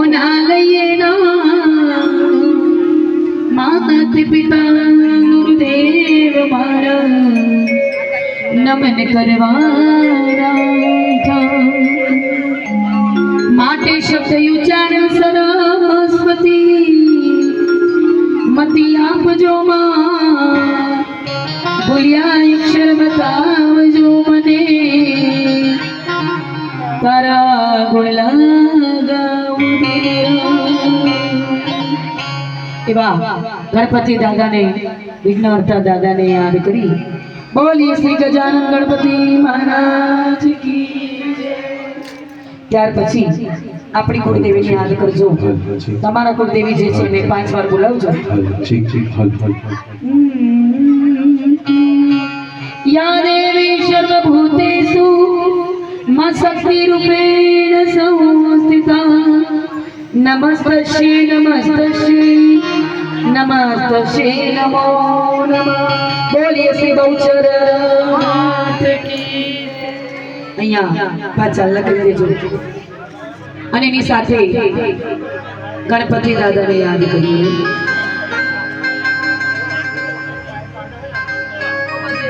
કોના લઈએ ના માતા પિતા ગુરુદેવ મારા નમન કરવાના માટે શબ્દ ઉચ્ચારણ સરસ્વતી મતી આપજો માં ભૂલ્યા અક્ષર બતાવજો મને તારા ગુણ લગાવું એવા ગણપતિ દાદાને વિઘ્નહર્તા દાદાને યાદ કરી બોલીએ શ્રી ગજાનન ગણપતિ મહારાજ કી જય। ત્યાર પછી આપણી કુળદેવીને યાદ કરજો તમારા કુળદેવી જે છે એને 5 વાર બોલાવજો યા દેવી સર્વભૂતેષુ માં શક્તિ રૂપેણ સંસ્થિતા નમસ્તસ્યે નમસ્તસ્યે નમસ્તસ્યે નમો નમઃ બોલીએ શ્રી ગૌચર માત કી અહીંયા પાછા લખી દેજો અને એની સાથે ગણપતિ દાદાને યાદ કરીએ।